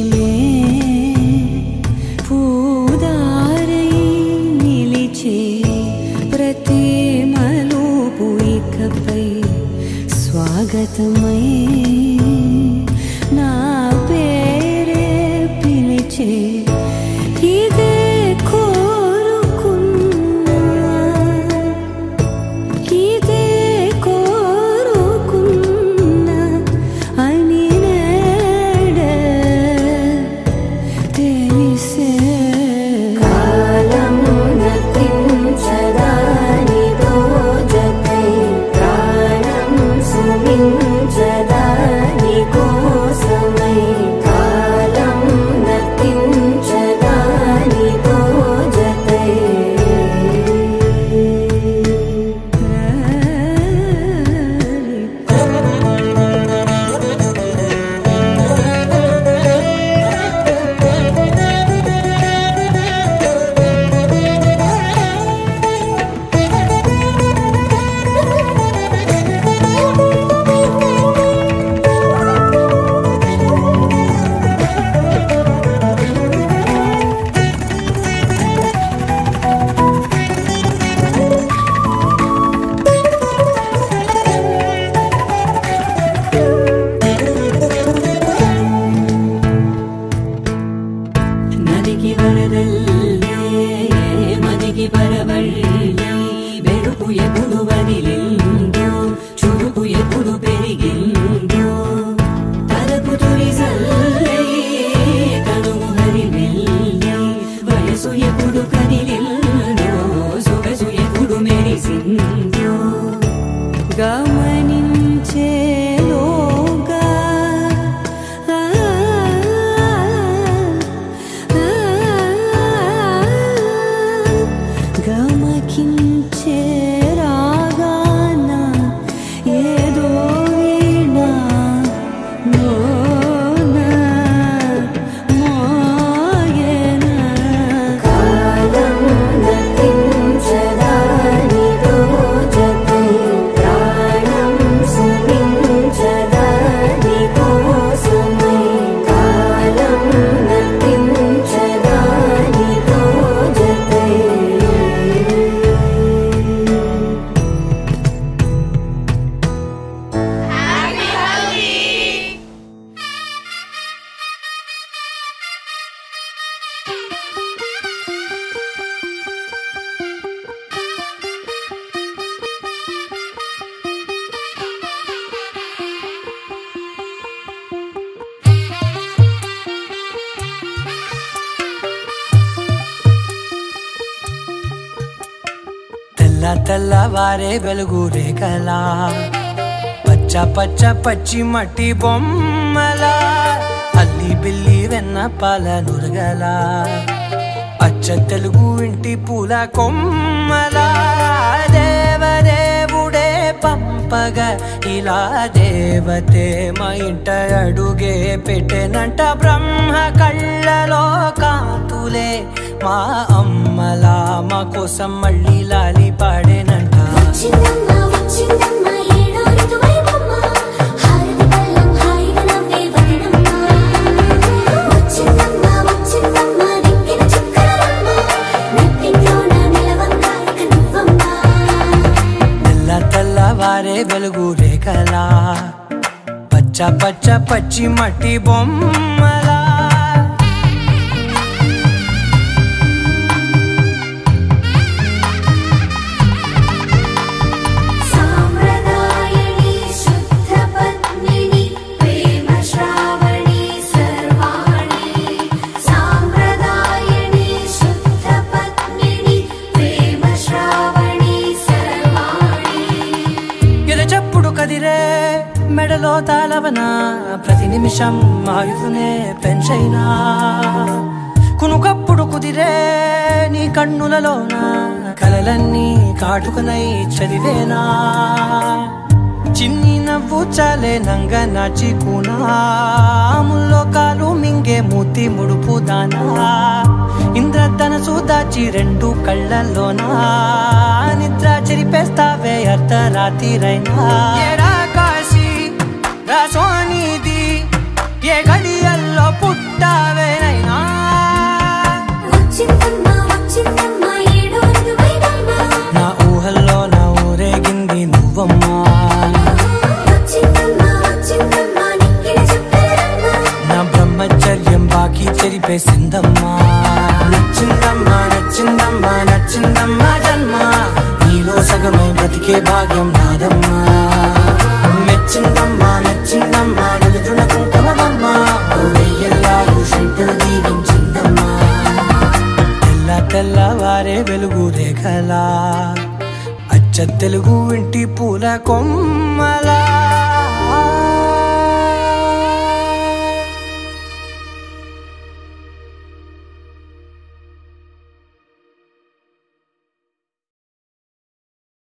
చిలిమే పూదారై నిలిచే ప్రతి మలుపు ఇకపై స్వాగతమై నా పేరే పిలిచే ఇదే కోరుకున్నా ఇదే కోరుకున్నా అని నేడే తెలిసే కాలం నతించదానితో జతై ప్రాణం సుమించదాని కోసమై కాలం నతించదానితో జతై నదికి వరదల్లే మదికి పరవళ్ళే వెలుపు ఎప్పుడు వదిలిందో చురుకు ఎప్పుడు పెరిగిందో తలపు తొలిసల్లే తనువు హరివెల్లే వయసు ఎప్పుడు కదిలిందో సొగసు ఎప్పుడు మెరిసిందో గమనించేలోగా గమకించే రాగాన ఏదో వీణా మోనా మోయేనా కాలం నతించదానితో జతై ప్రాణం సుమించదాని కోసమై కాలం నతించదానితో జతై తెల్ల తెల్లవారే వెలుగు రేఖలా పచ్చ పచ్చ పచ్చి మట్టి బొమ్మలా అల్లి బిల్లి వెన్న పాల నురగలా అచ్చ తెలుగు ఇంటి పూల కొమ్మలా దేవదేవుడే పంపగా ఇలా దేవతే మా ఇంట అడుగే పెట్టెనంట బ్రహ్మ కళ్ళలో కాంతులే మా అమ్మలా మా కోసం మళ్ళీ లాలి పాడేనంట తెల్ల తెల్లవారే వెలుగు రేఖలా పచ్చ పచ్చ పచ్చి మట్టి బొమ్మలా కదిరే మెడలో తాళవన ప్రతి నిమిషం ఆయుధునే పెంచైనా కునుకప్పుడు కుదిరే నీ కన్నులలోన కలలన్నీ కాటుకనై చదివేనా చిన్ని నవ్వు చాలే నంగ నాచి కూనాముల్లో కాలు మింగే మూతి ముడుపు దానా ఇంద్రధనసు దాచి రెండు కళ్ళల్లోనా నిద్ర చెరిపేస్తావే అర్ధరాత్రిరైనా ఏడా కాశీ రాసోనిది ఏ గడియల్లో పుట్టా నింపేసిందమ్మా. నచ్చిందమ్మా నచ్చిందమ్మా నచ్చిందమ్మా జన్మ, నీలో సగమై బ్రతికే భాగ్యం నాదమ్మా. మెచ్చిందమ్మా నచ్చిందమ్మా నిలుచున కుంకుమమ్మా, వెయ్యల్లాలు శంకరు దీవించిందమ్మా. తెల్లవారే వెలుగు రేఖలా అచ్చ తెలుగు ఇంటి పూల కొమ్మల